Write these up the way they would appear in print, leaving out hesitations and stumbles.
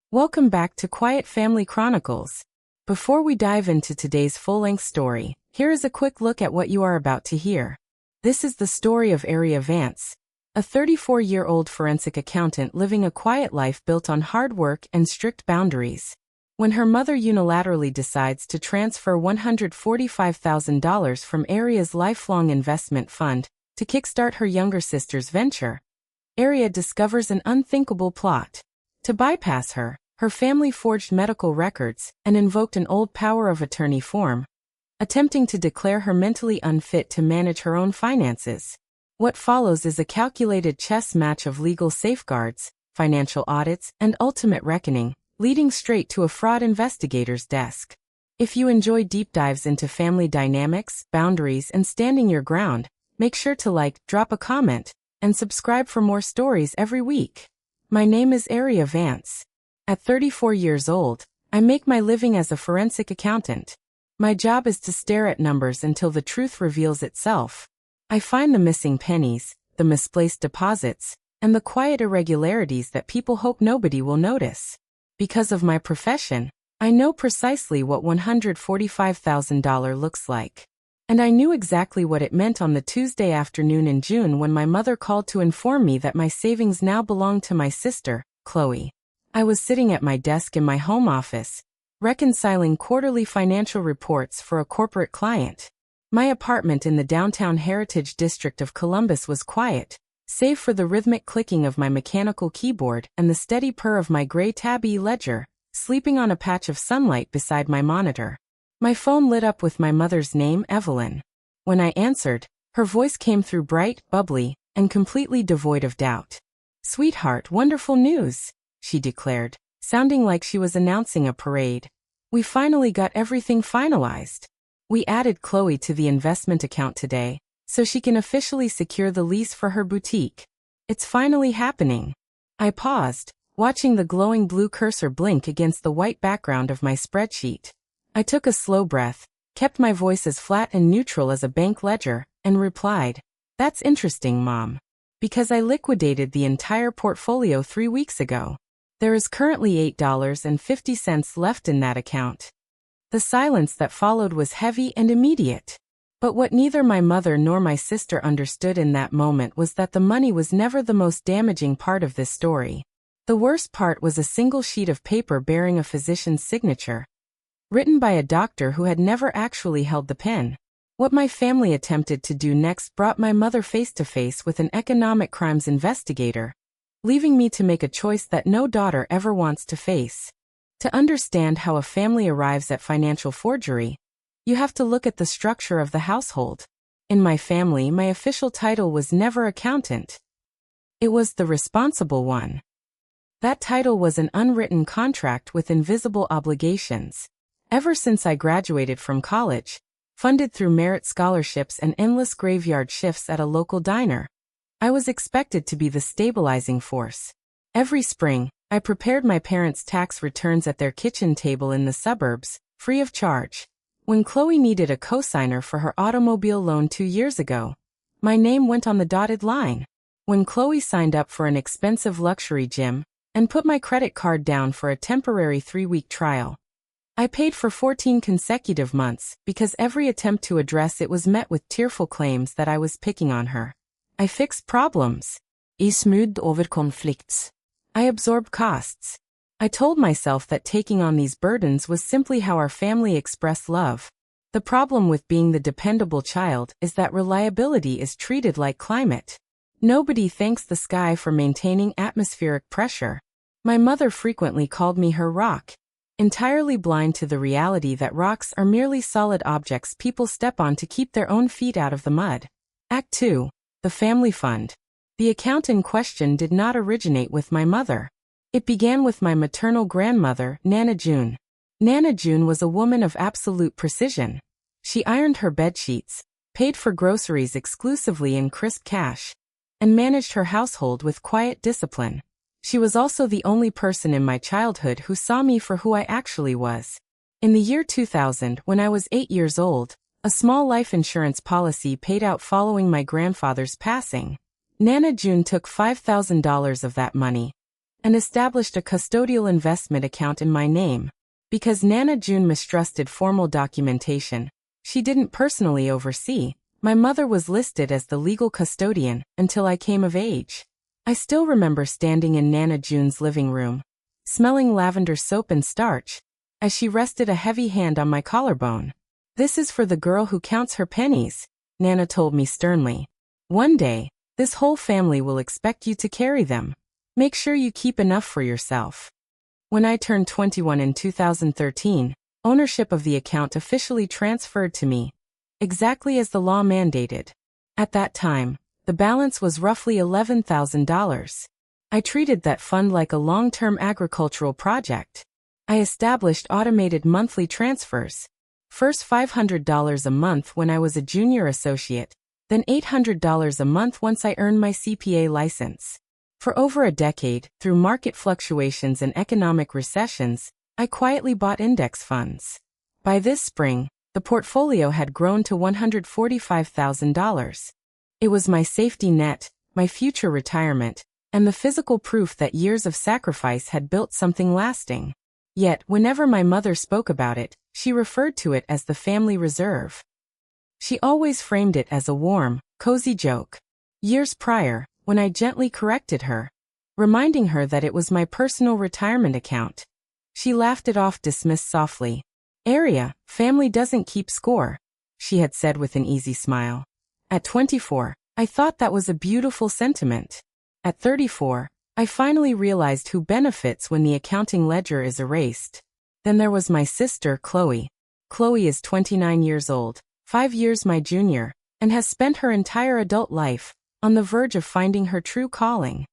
Welcome back to Quiet Family Chronicles. Before we dive into today's full-length story, here is a quick look at what you are about to hear. This is the story of Aria Vance, a 34-year-old forensic accountant living a quiet life built on hard work and strict boundaries. When her mother unilaterally decides to transfer $145,000 from Aria's lifelong investment fund to kickstart her younger sister's venture, Aria discovers an unthinkable plot. To bypass her, her family forged medical records and invoked an old power of attorney form, attempting to declare her mentally unfit to manage her own finances. What follows is a calculated chess match of legal safeguards, financial audits, and ultimate reckoning, leading straight to a fraud investigator's desk. If you enjoy deep dives into family dynamics, boundaries, and standing your ground, make sure to like, drop a comment, and subscribe for more stories every week. My name is Aria Vance. At 34 years old, I make my living as a forensic accountant. My job is to stare at numbers until the truth reveals itself. I find the missing pennies, the misplaced deposits, and the quiet irregularities that people hope nobody will notice. Because of my profession, I know precisely what $145,000 looks like. And I knew exactly what it meant on the Tuesday afternoon in June when my mother called to inform me that my savings now belonged to my sister, Chloe. I was sitting at my desk in my home office, reconciling quarterly financial reports for a corporate client. My apartment in the downtown Heritage District of Columbus was quiet, save for the rhythmic clicking of my mechanical keyboard and the steady purr of my gray Tab-E ledger, sleeping on a patch of sunlight beside my monitor. My phone lit up with my mother's name, Evelyn. When I answered, her voice came through bright, bubbly, and completely devoid of doubt. "Sweetheart, wonderful news," she declared, sounding like she was announcing a parade. "We finally got everything finalized. We added Chloe to the investment account today, so she can officially secure the lease for her boutique. It's finally happening." I paused, watching the glowing blue cursor blink against the white background of my spreadsheet. I took a slow breath, kept my voice as flat and neutral as a bank ledger, and replied, "That's interesting, Mom. Because I liquidated the entire portfolio 3 weeks ago. There is currently $8.50 left in that account." The silence that followed was heavy and immediate. But what neither my mother nor my sister understood in that moment was that the money was never the most damaging part of this story. The worst part was a single sheet of paper bearing a physician's signature, written by a doctor who had never actually held the pen. What my family attempted to do next brought my mother face to face with an economic crimes investigator, leaving me to make a choice that no daughter ever wants to face. To understand how a family arrives at financial forgery, you have to look at the structure of the household. In my family, my official title was never accountant. It was the responsible one. That title was an unwritten contract with invisible obligations. Ever since I graduated from college, funded through merit scholarships and endless graveyard shifts at a local diner, I was expected to be the stabilizing force. Every spring, I prepared my parents' tax returns at their kitchen table in the suburbs, free of charge. When Chloe needed a cosigner for her automobile loan 2 years ago, my name went on the dotted line. When Chloe signed up for an expensive luxury gym and put my credit card down for a temporary 3-week trial, I paid for 14 consecutive months because every attempt to address it was met with tearful claims that I was picking on her. I fixed problems. I smoothed over conflicts. I absorbed costs. I told myself that taking on these burdens was simply how our family expressed love. The problem with being the dependable child is that reliability is treated like climate. Nobody thanks the sky for maintaining atmospheric pressure. My mother frequently called me her rock, entirely blind to the reality that rocks are merely solid objects people step on to keep their own feet out of the mud. Act 2. The Family Fund. The account in question did not originate with my mother. It began with my maternal grandmother, Nana June. Nana June was a woman of absolute precision. She ironed her bedsheets, paid for groceries exclusively in crisp cash, and managed her household with quiet discipline. She was also the only person in my childhood who saw me for who I actually was. In the year 2000, when I was 8 years old, a small life insurance policy paid out following my grandfather's passing. Nana June took $5,000 of that money and established a custodial investment account in my name. Because Nana June mistrusted formal documentation she didn't personally oversee, my mother was listed as the legal custodian until I came of age. I still remember standing in Nana June's living room, smelling lavender soap and starch, as she rested a heavy hand on my collarbone. "This is for the girl who counts her pennies," Nana told me sternly. "One day, this whole family will expect you to carry them. Make sure you keep enough for yourself." When I turned 21 in 2013, ownership of the account officially transferred to me, exactly as the law mandated. At that time, the balance was roughly $11,000. I treated that fund like a long-term agricultural project. I established automated monthly transfers. First $500 a month when I was a junior associate, then $800 a month once I earned my CPA license. For over a decade, through market fluctuations and economic recessions, I quietly bought index funds. By this spring, the portfolio had grown to $145,000. It was my safety net, my future retirement, and the physical proof that years of sacrifice had built something lasting. Yet, whenever my mother spoke about it, she referred to it as the family reserve. She always framed it as a warm, cozy joke. Years prior, when I gently corrected her, reminding her that it was my personal retirement account, she laughed it off, dismissed softly. "Family doesn't keep score," she had said with an easy smile. At 24, I thought that was a beautiful sentiment. At 34, I finally realized who benefits when the accounting ledger is erased. Then there was my sister, Chloe. Chloe is 29 years old, 5 years my junior, and has spent her entire adult life on the verge of finding her true calling.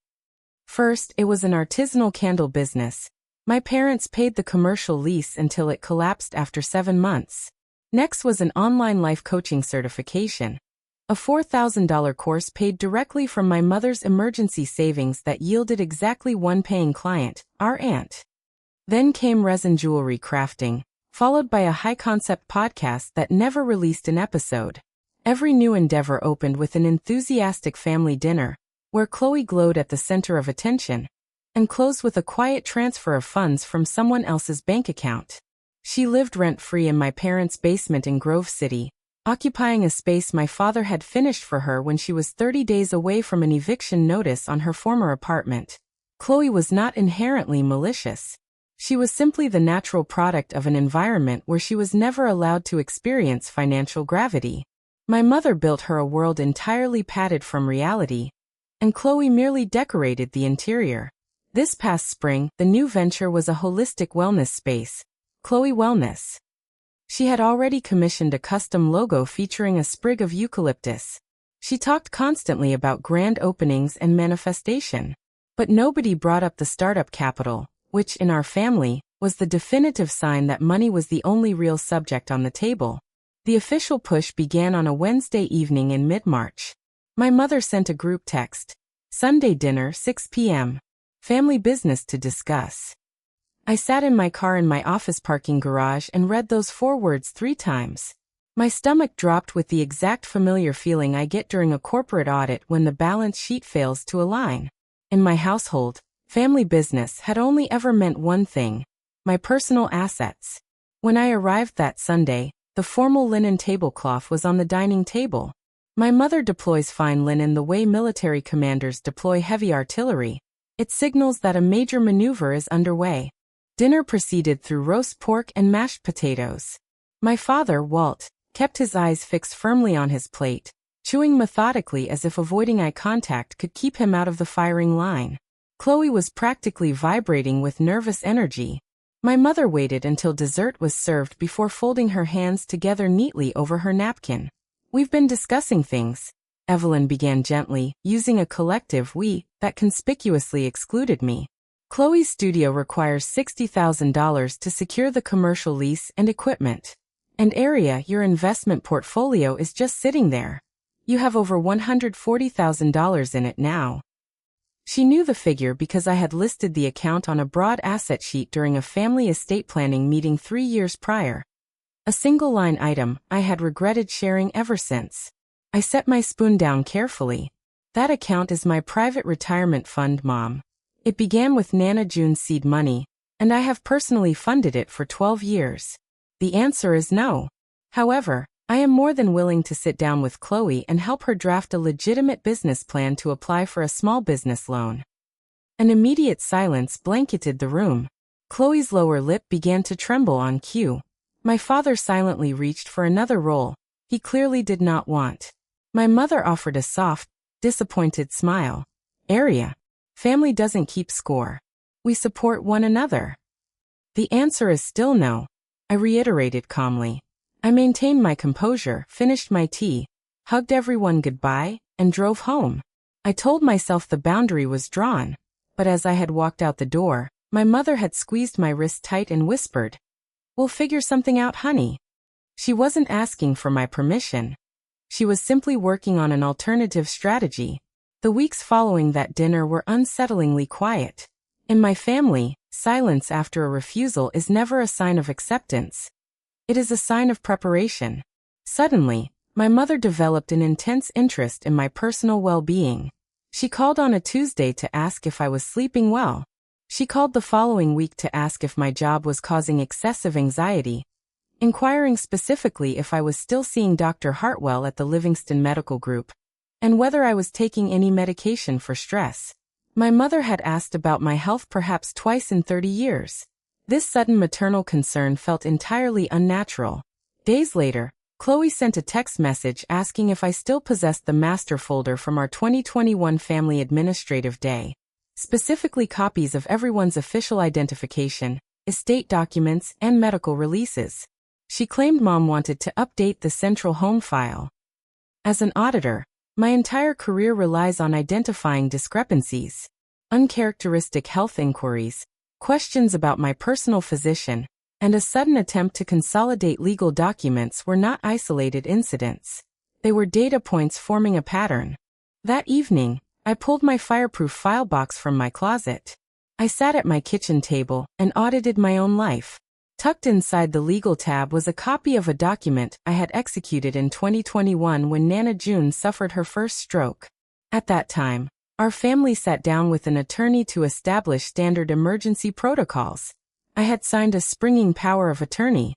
First, it was an artisanal candle business. My parents paid the commercial lease until it collapsed after 7 months. Next was an online life coaching certification, a $4,000 course paid directly from my mother's emergency savings that yielded exactly one paying client, our aunt. Then came resin jewelry crafting, followed by a high-concept podcast that never released an episode. Every new endeavor opened with an enthusiastic family dinner, where Chloe glowed at the center of attention, and closed with a quiet transfer of funds from someone else's bank account. She lived rent-free in my parents' basement in Grove City, occupying a space my father had finished for her when she was 30 days away from an eviction notice on her former apartment. Chloe was not inherently malicious. She was simply the natural product of an environment where she was never allowed to experience financial gravity. My mother built her a world entirely padded from reality, and Chloe merely decorated the interior. This past spring, the new venture was a holistic wellness space, Chloe Wellness. She had already commissioned a custom logo featuring a sprig of eucalyptus. She talked constantly about grand openings and manifestation. But nobody brought up the startup capital, which, in our family, was the definitive sign that money was the only real subject on the table. The official push began on a Wednesday evening in mid-March. My mother sent a group text. "Sunday dinner, 6 p.m. Family business to discuss." I sat in my car in my office parking garage and read those 4 words 3 times. My stomach dropped with the exact familiar feeling I get during a corporate audit when the balance sheet fails to align. In my household, family business had only ever meant one thing: my personal assets. When I arrived that Sunday, the formal linen tablecloth was on the dining table. My mother deploys fine linen the way military commanders deploy heavy artillery. It signals that a major maneuver is underway. Dinner proceeded through roast pork and mashed potatoes. My father, Walt, kept his eyes fixed firmly on his plate, chewing methodically as if avoiding eye contact could keep him out of the firing line. Chloe was practically vibrating with nervous energy. My mother waited until dessert was served before folding her hands together neatly over her napkin. "We've been discussing things," Evelyn began gently, using a collective "we" that conspicuously excluded me. "Chloe's studio requires $60,000 to secure the commercial lease and equipment. And your investment portfolio is just sitting there. You have over $140,000 in it now." She knew the figure because I had listed the account on a broad asset sheet during a family estate planning meeting 3 years prior. A single-line item I had regretted sharing ever since. I set my spoon down carefully. "That account is my private retirement fund, Mom. It began with Nana June's seed money, and I have personally funded it for 12 years. The answer is no. However, I am more than willing to sit down with Chloe and help her draft a legitimate business plan to apply for a small business loan. An immediate silence blanketed the room. Chloe's lower lip began to tremble on cue. My father silently reached for another roll he clearly did not want. My mother offered a soft, disappointed smile. Area. Family doesn't keep score. We support one another. The answer is still no, I reiterated calmly. I maintained my composure, finished my tea, hugged everyone goodbye, and drove home. I told myself the boundary was drawn, but as I had walked out the door, my mother had squeezed my wrist tight and whispered, "We'll figure something out, honey." She wasn't asking for my permission. She was simply working on an alternative strategy. The weeks following that dinner were unsettlingly quiet. In my family, silence after a refusal is never a sign of acceptance. It is a sign of preparation. Suddenly, my mother developed an intense interest in my personal well-being. She called on a Tuesday to ask if I was sleeping well. She called the following week to ask if my job was causing excessive anxiety, inquiring specifically if I was still seeing Dr. Hartwell at the Livingston Medical Group, and whether I was taking any medication for stress. My mother had asked about my health perhaps twice in 30 years. This sudden maternal concern felt entirely unnatural. Days later, Chloe sent a text message asking if I still possessed the master folder from our 2021 Family Administrative Day, specifically copies of everyone's official identification, estate documents, and medical releases. She claimed Mom wanted to update the central home file. As an auditor, my entire career relies on identifying discrepancies, uncharacteristic health inquiries, questions about my personal physician, and a sudden attempt to consolidate legal documents were not isolated incidents. They were data points forming a pattern. That evening, I pulled my fireproof file box from my closet. I sat at my kitchen table and audited my own life. Tucked inside the legal tab was a copy of a document I had executed in 2021 when Nana June suffered her first stroke. At that time, our family sat down with an attorney to establish standard emergency protocols. I had signed a springing power of attorney.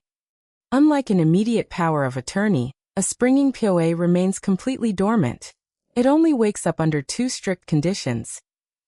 Unlike an immediate power of attorney, a springing POA remains completely dormant. It only wakes up under two strict conditions.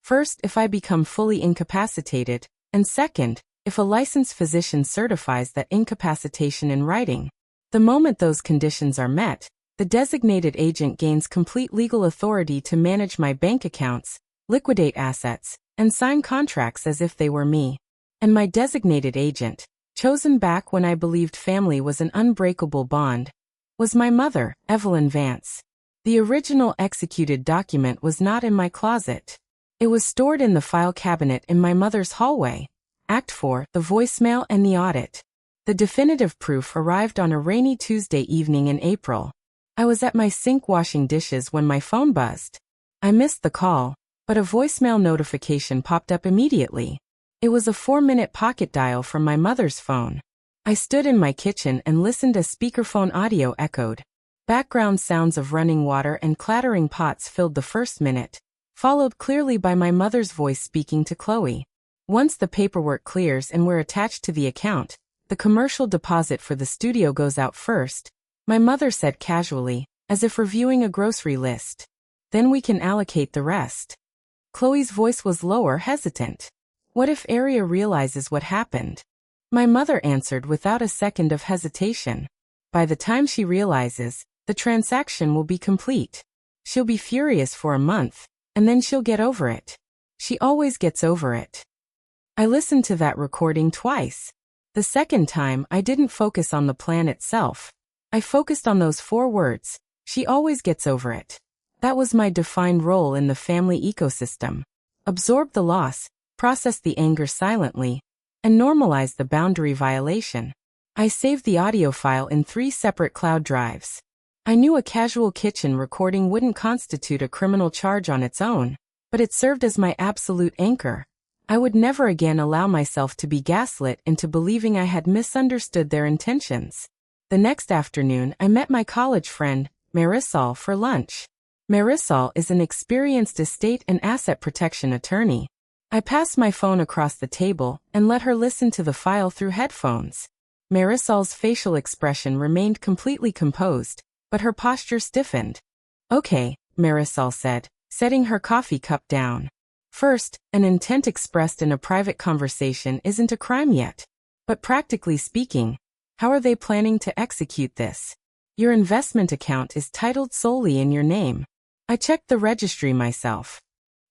First, if I become fully incapacitated, and second, if a licensed physician certifies that incapacitation in writing. The moment those conditions are met, the designated agent gains complete legal authority to manage my bank accounts, liquidate assets, and sign contracts as if they were me. And my designated agent, chosen back when I believed family was an unbreakable bond, was my mother, Evelyn Vance. The original executed document was not in my closet. It was stored in the file cabinet in my mother's hallway. Act 4, the voicemail and the audit. The definitive proof arrived on a rainy Tuesday evening in April. I was at my sink washing dishes when my phone buzzed. I missed the call, but a voicemail notification popped up immediately. It was a 4-minute pocket dial from my mother's phone. I stood in my kitchen and listened as speakerphone audio echoed. Background sounds of running water and clattering pots filled the first minute, followed clearly by my mother's voice speaking to Chloe. Once the paperwork clears and we're attached to the account, the commercial deposit for the studio goes out first, my mother said casually, as if reviewing a grocery list. Then we can allocate the rest. Chloe's voice was lower, hesitant. What if Aria realizes what happened? My mother answered without a second of hesitation. By the time she realizes, the transaction will be complete. She'll be furious for a month, and then she'll get over it. She always gets over it. I listened to that recording twice. The second time, I didn't focus on the plan itself. I focused on those 4 words, she always gets over it. That was my defined role in the family ecosystem. Absorb the loss, process the anger silently, and normalize the boundary violation. I saved the audio file in 3 separate cloud drives. I knew a casual kitchen recording wouldn't constitute a criminal charge on its own, but it served as my absolute anchor. I would never again allow myself to be gaslit into believing I had misunderstood their intentions. The next afternoon, I met my college friend, Marisol, for lunch. Marisol is an experienced estate and asset protection attorney. I passed my phone across the table and let her listen to the file through headphones. Marisol's facial expression remained completely composed, but her posture stiffened. "Okay," Marisol said, setting her coffee cup down. "First, an intent expressed in a private conversation isn't a crime yet. But practically speaking, how are they planning to execute this? Your investment account is titled solely in your name. I checked the registry myself."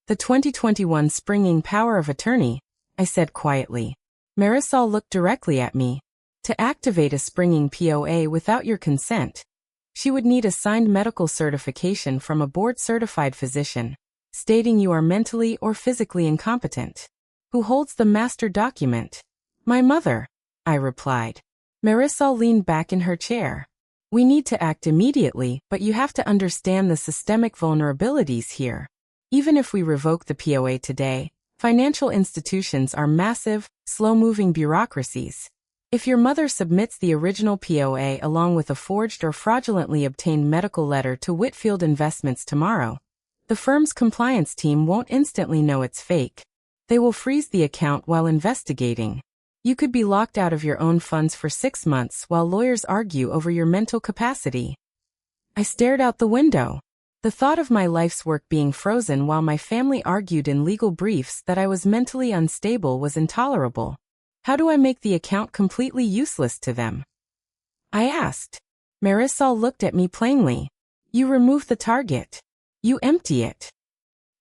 "The 2021 springing power of attorney," I said quietly. Marisol looked directly at me. "To activate a springing POA without your consent, she would need a signed medical certification from a board-certified physician, stating you are mentally or physically incompetent. Who holds the master document?" "My mother," I replied. Marisol leaned back in her chair. "We need to act immediately, but you have to understand the systemic vulnerabilities here. Even if we revoke the POA today, financial institutions are massive, slow-moving bureaucracies. If your mother submits the original POA along with a forged or fraudulently obtained medical letter to Whitfield Investments tomorrow, the firm's compliance team won't instantly know it's fake. They will freeze the account while investigating. You could be locked out of your own funds for 6 months while lawyers argue over your mental capacity." I stared out the window. The thought of my life's work being frozen while my family argued in legal briefs that I was mentally unstable was intolerable. How do I make the account completely useless to them? I asked. Marisol looked at me plainly. "You remove the target. You empty it."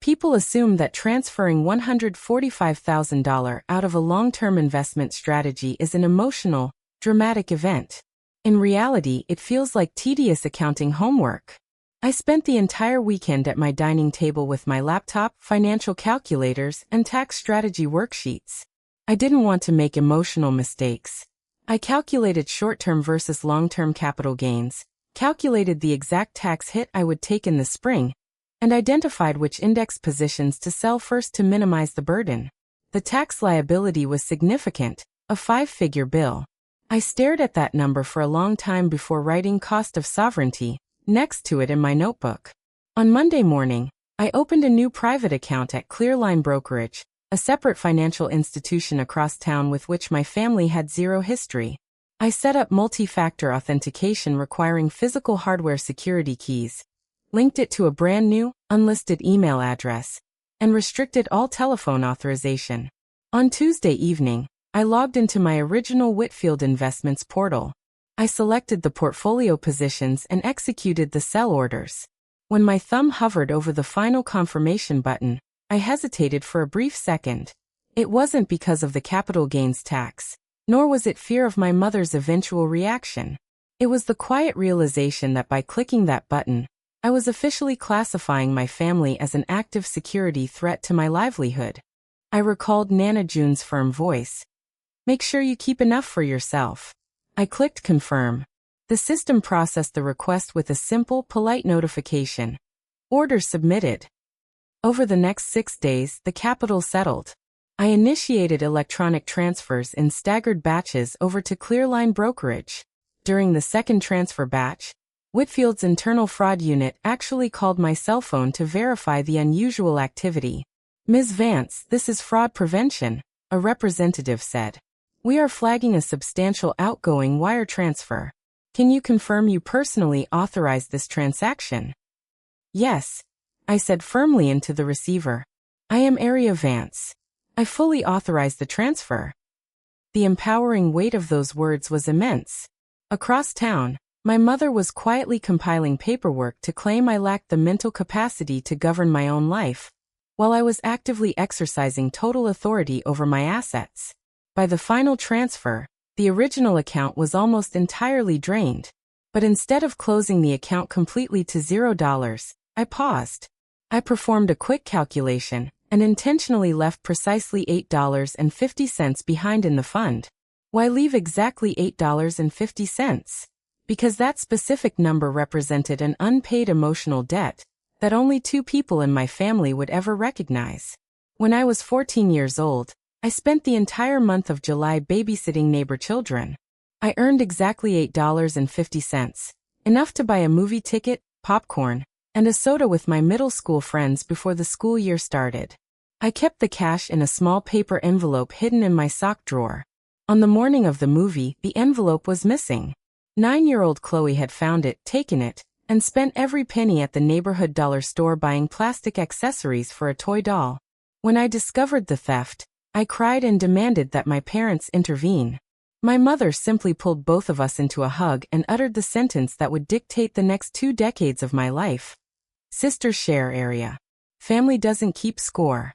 People assume that transferring $145,000 out of a long-term investment strategy is an emotional, dramatic event. In reality, it feels like tedious accounting homework. I spent the entire weekend at my dining table with my laptop, financial calculators, and tax strategy worksheets. I didn't want to make emotional mistakes. I calculated short-term versus long-term capital gains, calculated the exact tax hit I would take in the spring, and identified which index positions to sell first to minimize the burden. The tax liability was significant, a 5-figure bill. I stared at that number for a long time before writing "cost of sovereignty" next to it in my notebook. On Monday morning, I opened a new private account at Clearline Brokerage, a separate financial institution across town with which my family had zero history. I set up multi-factor authentication requiring physical hardware security keys, linked it to a brand new, unlisted email address, and restricted all telephone authorization. On Tuesday evening, I logged into my original Whitfield Investments portal. I selected the portfolio positions and executed the sell orders. When my thumb hovered over the final confirmation button, I hesitated for a brief second. It wasn't because of the capital gains tax, nor was it fear of my mother's eventual reaction. It was the quiet realization that by clicking that button, I was officially classifying my family as an active security threat to my livelihood. I recalled Nana June's firm voice. "Make sure you keep enough for yourself." I clicked confirm. The system processed the request with a simple, polite notification. Order submitted. Over the next 6 days, the capital settled. I initiated electronic transfers in staggered batches over to Clearline Brokerage. During the second transfer batch, Whitfield's internal fraud unit actually called my cell phone to verify the unusual activity. "Ms. Vance, this is fraud prevention," a representative said. "We are flagging a substantial outgoing wire transfer. Can you confirm you personally authorized this transaction?" "Yes," I said firmly into the receiver. "I am Area Vance. I fully authorized the transfer." The empowering weight of those words was immense. Across town, my mother was quietly compiling paperwork to claim I lacked the mental capacity to govern my own life, while I was actively exercising total authority over my assets. By the final transfer, the original account was almost entirely drained. But instead of closing the account completely to $0, I paused. I performed a quick calculation and intentionally left precisely $8.50 behind in the fund. Why leave exactly $8.50? Because that specific number represented an unpaid emotional debt that only 2 people in my family would ever recognize. When I was 14 years old, I spent the entire month of July babysitting neighbor children. I earned exactly $8.50, enough to buy a movie ticket, popcorn, and a soda with my middle school friends before the school year started. I kept the cash in a small paper envelope hidden in my sock drawer. On the morning of the movie, the envelope was missing. 9-year-old Chloe had found it, taken it, and spent every penny at the neighborhood dollar store buying plastic accessories for a toy doll. When I discovered the theft, I cried and demanded that my parents intervene. My mother simply pulled both of us into a hug and uttered the sentence that would dictate the next 2 decades of my life. Sister share area. Family doesn't keep score.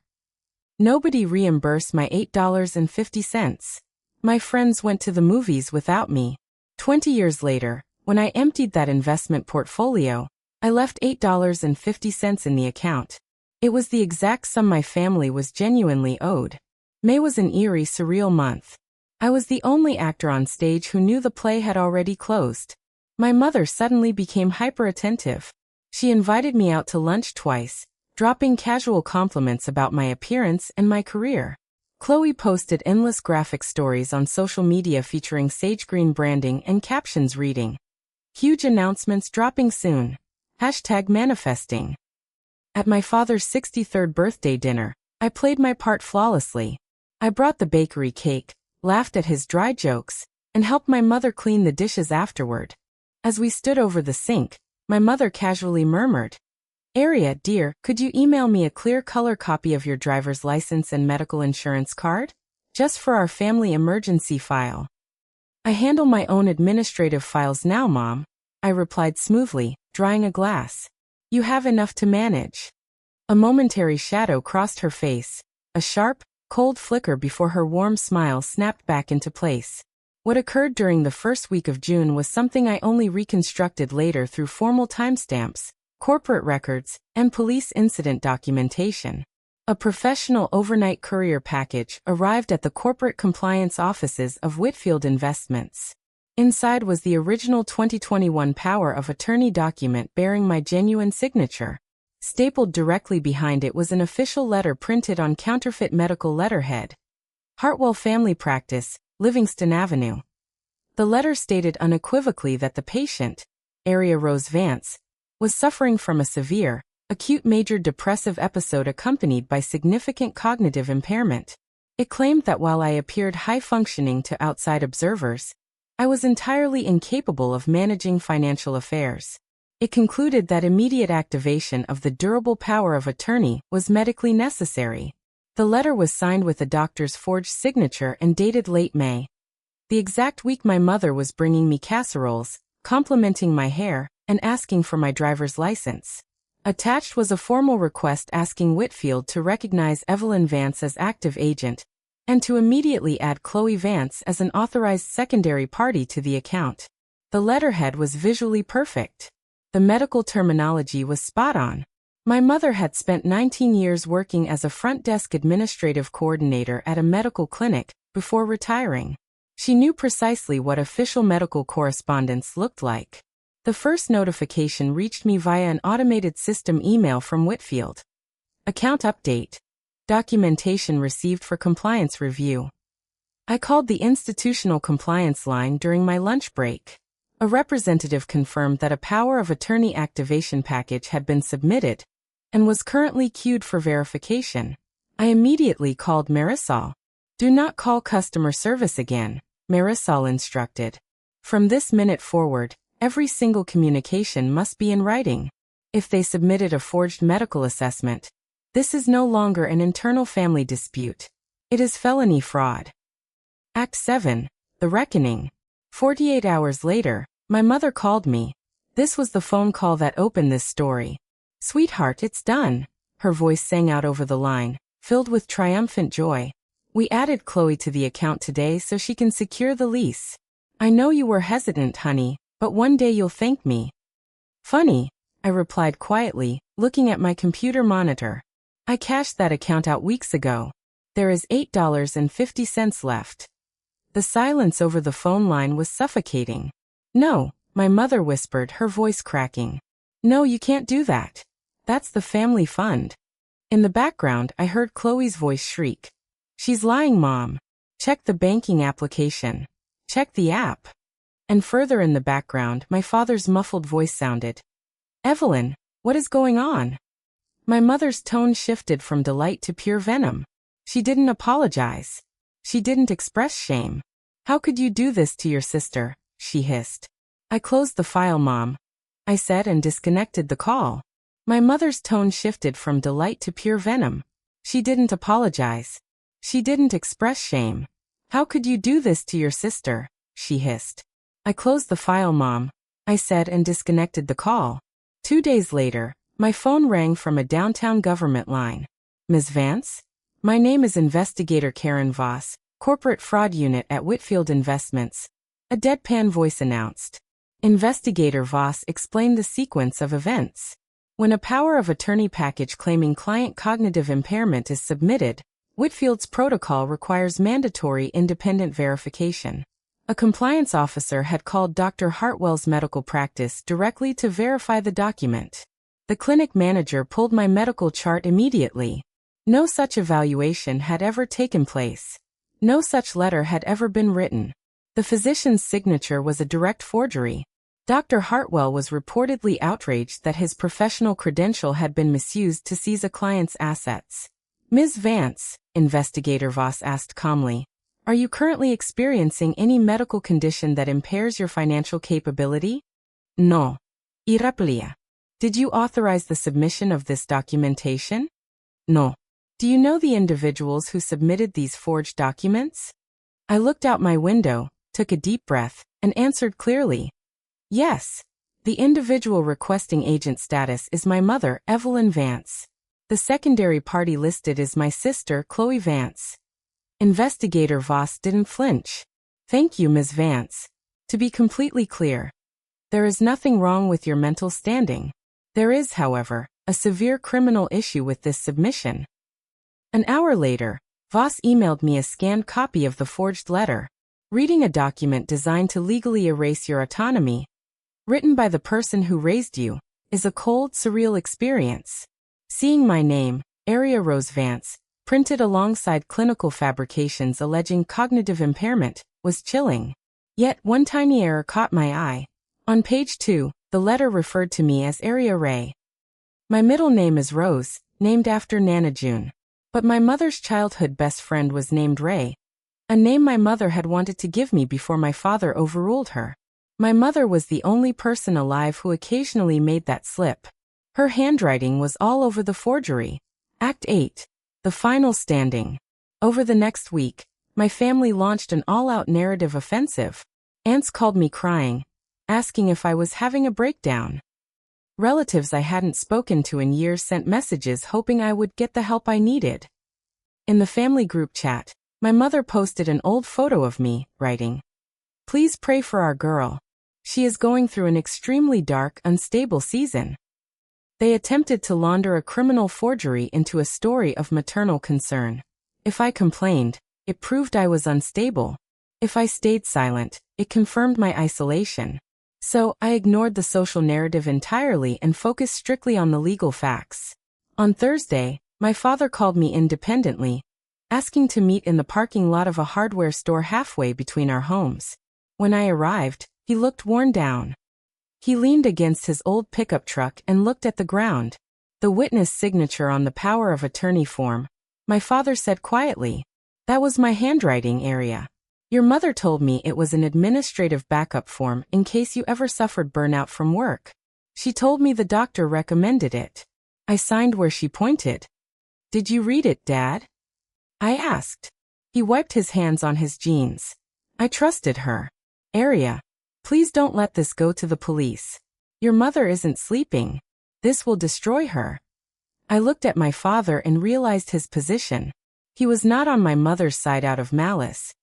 Nobody reimbursed my $8.50. My friends went to the movies without me. 20 years later, when I emptied that investment portfolio, I left $8.50 in the account. It was the exact sum my family was genuinely owed. May was an eerie, surreal month. I was the only actor on stage who knew the play had already closed. My mother suddenly became hyper-attentive. She invited me out to lunch twice, dropping casual compliments about my appearance and my career. Chloe posted endless graphic stories on social media featuring sage green branding and captions reading, "Huge announcements dropping soon. #manifesting." At my father's 63rd birthday dinner, I played my part flawlessly. I brought the bakery cake, laughed at his dry jokes, and helped my mother clean the dishes afterward. As we stood over the sink, my mother casually murmured, "Aria, dear, could you email me a clear color copy of your driver's license and medical insurance card? Just for our family emergency file." "I handle my own administrative files now, Mom," I replied smoothly, drying a glass. "You have enough to manage." A momentary shadow crossed her face, a sharp, cold flicker before her warm smile snapped back into place. What occurred during the first week of June was something I only reconstructed later through formal timestamps, corporate records, and police incident documentation. A professional overnight courier package arrived at the corporate compliance offices of Whitfield Investments. Inside was the original 2021 power of attorney document bearing my genuine signature. Stapled directly behind it was an official letter printed on counterfeit medical letterhead. "Hartwell Family Practice, Livingston Avenue." The letter stated unequivocally that the patient, Aria Rose Vance, was suffering from a severe, acute major depressive episode accompanied by significant cognitive impairment. It claimed that while I appeared high-functioning to outside observers, I was entirely incapable of managing financial affairs. It concluded that immediate activation of the durable power of attorney was medically necessary. The letter was signed with a doctor's forged signature and dated late May. The exact week my mother was bringing me casseroles, complimenting my hair, and asking for my driver's license. Attached was a formal request asking Whitfield to recognize Evelyn Vance as active agent, and to immediately add Chloe Vance as an authorized secondary party to the account. The letterhead was visually perfect. The medical terminology was spot on. My mother had spent 19 years working as a front desk administrative coordinator at a medical clinic before retiring. She knew precisely what official medical correspondence looked like. The first notification reached me via an automated system email from Whitfield. Account update. Documentation received for compliance review. I called the institutional compliance line during my lunch break. A representative confirmed that a power of attorney activation package had been submitted and was currently queued for verification. I immediately called Marisol. "Do not call customer service again," Marisol instructed. "From this minute forward, every single communication must be in writing. If they submitted a forged medical assessment, this is no longer an internal family dispute. It is felony fraud." Act 7. The Reckoning. 48 hours later, my mother called me. This was the phone call that opened this story. "Sweetheart, it's done," her voice sang out over the line, filled with triumphant joy. "We added Chloe to the account today so she can secure the lease. I know you were hesitant, honey, but one day you'll thank me." "Funny," I replied quietly, looking at my computer monitor. "I cashed that account out weeks ago. There is $8.50 left." The silence over the phone line was suffocating. "No," my mother whispered, her voice cracking. "No, you can't do that. That's the family fund." In the background, I heard Chloe's voice shriek. "She's lying, Mom. Check the banking application. Check the app." And further in the background, my father's muffled voice sounded. "Evelyn, what is going on?" My mother's tone shifted from delight to pure venom. She didn't apologize. She didn't express shame. How could you do this to your sister? She hissed. I closed the file, Mom, I said, and disconnected the call. My mother's tone shifted from delight to pure venom. She didn't apologize. She didn't express shame. How could you do this to your sister? She hissed. I closed the file, Mom, I said, and disconnected the call. 2 days later, my phone rang from a downtown government line. Ms. Vance? My name is Investigator Karen Voss, Corporate Fraud Unit at Whitfield Investments. A deadpan voice announced. Investigator Voss explained the sequence of events. When a power of attorney package claiming client cognitive impairment is submitted, Whitfield's protocol requires mandatory independent verification. A compliance officer had called Dr. Hartwell's medical practice directly to verify the document. The clinic manager pulled my medical chart immediately. No such evaluation had ever taken place. No such letter had ever been written. The physician's signature was a direct forgery. Dr. Hartwell was reportedly outraged that his professional credential had been misused to seize a client's assets. Ms. Vance, Investigator Voss asked calmly, are you currently experiencing any medical condition that impairs your financial capability? No. Irreplía. Did you authorize the submission of this documentation? No. Do you know the individuals who submitted these forged documents? I looked out my window, took a deep breath, and answered clearly. Yes. The individual requesting agent status is my mother, Evelyn Vance. The secondary party listed is my sister, Chloe Vance. Investigator Voss didn't flinch. Thank you, Ms. Vance. To be completely clear, there is nothing wrong with your mental standing. There is, however, a severe criminal issue with this submission. An hour later, Voss emailed me a scanned copy of the forged letter. Reading a document designed to legally erase your autonomy, written by the person who raised you, is a cold, surreal experience. Seeing my name, Area Rose Vance, printed alongside clinical fabrications alleging cognitive impairment, was chilling. Yet one tiny error caught my eye. On page 2, the letter referred to me as Area Ray. My middle name is Rose, named after Nana June. But my mother's childhood best friend was named Ray, a name my mother had wanted to give me before my father overruled her. My mother was the only person alive who occasionally made that slip. Her handwriting was all over the forgery. Act 8. The final standing. Over the next week, my family launched an all-out narrative offensive. Aunts called me crying, asking if I was having a breakdown. Relatives I hadn't spoken to in years sent messages hoping I would get the help I needed. In the family group chat, my mother posted an old photo of me, writing, "Please pray for our girl. She is going through an extremely dark, unstable season." They attempted to launder a criminal forgery into a story of maternal concern. If I complained, it proved I was unstable. If I stayed silent, it confirmed my isolation. So, I ignored the social narrative entirely and focused strictly on the legal facts. On Thursday, my father called me independently, asking to meet in the parking lot of a hardware store halfway between our homes. When I arrived, he looked worn down. He leaned against his old pickup truck and looked at the ground. The witness signature on the power of attorney form. My father said quietly, "That was my handwriting, Area. Your mother told me it was an administrative backup form in case you ever suffered burnout from work. She told me the doctor recommended it. I signed where she pointed." "Did you read it, Dad?" I asked. He wiped his hands on his jeans. "I trusted her. Area, please don't let this go to the police. Your mother isn't sleeping. This will destroy her." I looked at my father and realized his position. He was not on my mother's side out of malice.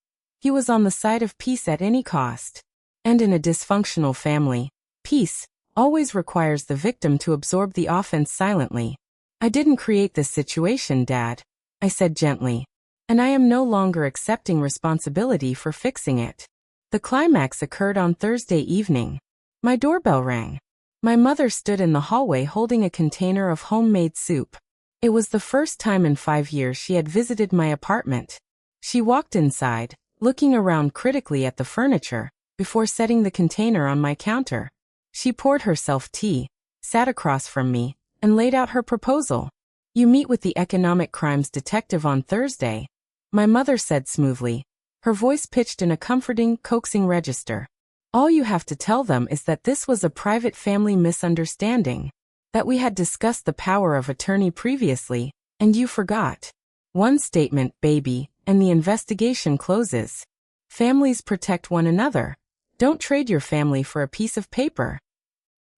He was on the side of peace at any cost. And in a dysfunctional family, peace always requires the victim to absorb the offense silently. "I didn't create this situation, Dad," I said gently. "And I am no longer accepting responsibility for fixing it." The climax occurred on Thursday evening. My doorbell rang. My mother stood in the hallway holding a container of homemade soup. It was the first time in 5 years she had visited my apartment. She walked inside, looking around critically at the furniture, before setting the container on my counter. She poured herself tea, sat across from me, and laid out her proposal. "You meet with the economic crimes detective on Thursday," my mother said smoothly, her voice pitched in a comforting, coaxing register. "All you have to tell them is that this was a private family misunderstanding, that we had discussed the power of attorney previously, and you forgot. One statement, baby, and the investigation closes. Families protect one another. Don't trade your family for a piece of paper."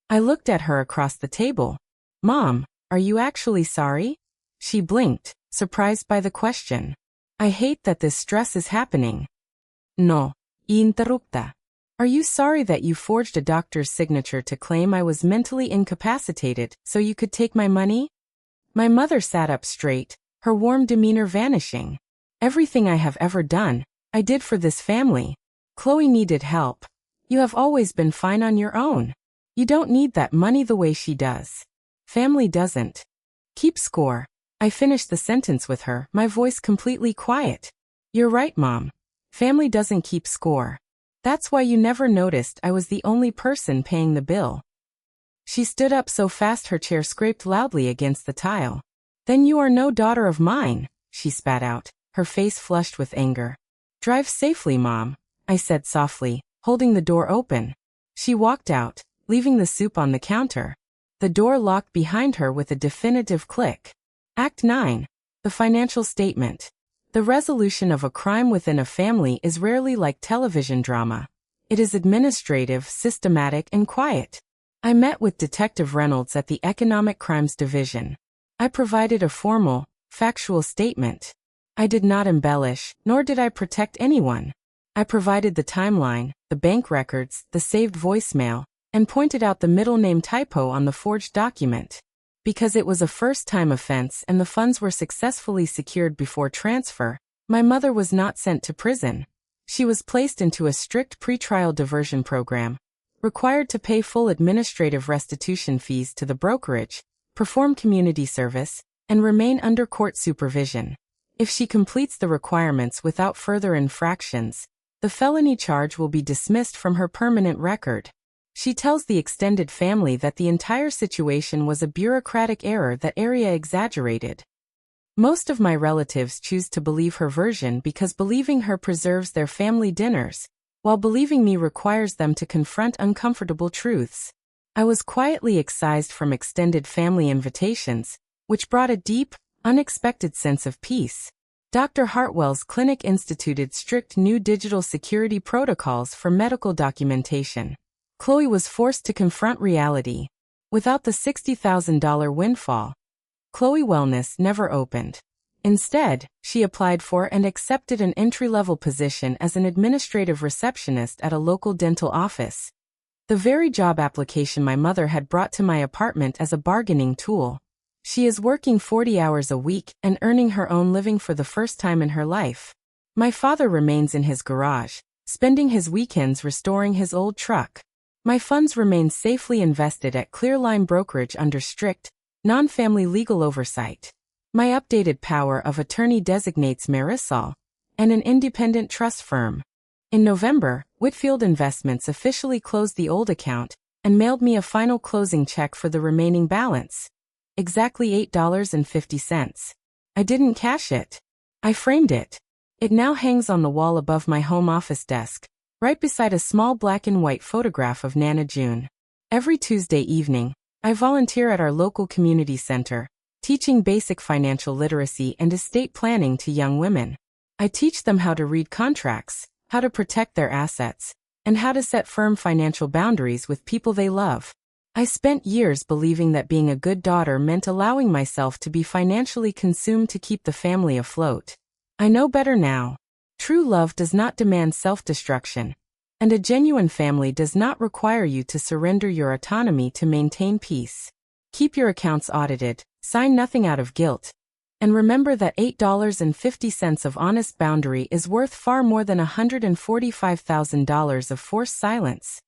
I looked at her across the table. "Mom, are you actually sorry?" She blinked, surprised by the question. "I hate that this stress is happening." "No, interrupta. Are you sorry that you forged a doctor's signature to claim I was mentally incapacitated so you could take my money?" My mother sat up straight, her warm demeanor vanishing. "Everything I have ever done, I did for this family. Chloe needed help. You have always been fine on your own. You don't need that money the way she does. Family doesn't keep score." I finished the sentence with her, my voice completely quiet. "You're right, Mom. Family doesn't keep score. That's why you never noticed I was the only person paying the bill." She stood up so fast her chair scraped loudly against the tile. "Then you are no daughter of mine," she spat out, her face flushed with anger. "Drive safely, Mom," I said softly, holding the door open. She walked out, leaving the soup on the counter. The door locked behind her with a definitive click. Act 9. The financial statement. The resolution of a crime within a family is rarely like television drama. It is administrative, systematic, and quiet. I met with Detective Reynolds at the Economic Crimes Division. I provided a formal, factual statement. I did not embellish, nor did I protect anyone. I provided the timeline, the bank records, the saved voicemail, and pointed out the middle name typo on the forged document. Because it was a first-time offense and the funds were successfully secured before transfer, my mother was not sent to prison. She was placed into a strict pretrial diversion program, required to pay full administrative restitution fees to the brokerage, perform community service, and remain under court supervision. If she completes the requirements without further infractions, the felony charge will be dismissed from her permanent record. She tells the extended family that the entire situation was a bureaucratic error that area exaggerated. Most of my relatives choose to believe her version because believing her preserves their family dinners, while believing me requires them to confront uncomfortable truths. I was quietly excised from extended family invitations, which brought a deep, unexpected sense of peace. Dr. Hartwell's clinic instituted strict new digital security protocols for medical documentation. Chloe was forced to confront reality. Without the $60,000 windfall, Chloe Wellness never opened. Instead, she applied for and accepted an entry-level position as an administrative receptionist at a local dental office. The very job application my mother had brought to my apartment as a bargaining tool. She is working 40 hours a week and earning her own living for the first time in her life. My father remains in his garage, spending his weekends restoring his old truck. My funds remain safely invested at Clearline Brokerage under strict, non-family legal oversight. My updated power of attorney designates Marisol and an independent trust firm. In November, Whitfield Investments officially closed the old account and mailed me a final closing check for the remaining balance. Exactly $8.50. I didn't cash it. I framed it. It now hangs on the wall above my home office desk, right beside a small black and white photograph of Nana June. Every Tuesday evening, I volunteer at our local community center, teaching basic financial literacy and estate planning to young women. I teach them how to read contracts, how to protect their assets, and how to set firm financial boundaries with people they love. I spent years believing that being a good daughter meant allowing myself to be financially consumed to keep the family afloat. I know better now. True love does not demand self-destruction, and a genuine family does not require you to surrender your autonomy to maintain peace. Keep your accounts audited, sign nothing out of guilt, and remember that $8.50 of honest boundary is worth far more than $145,000 of forced silence.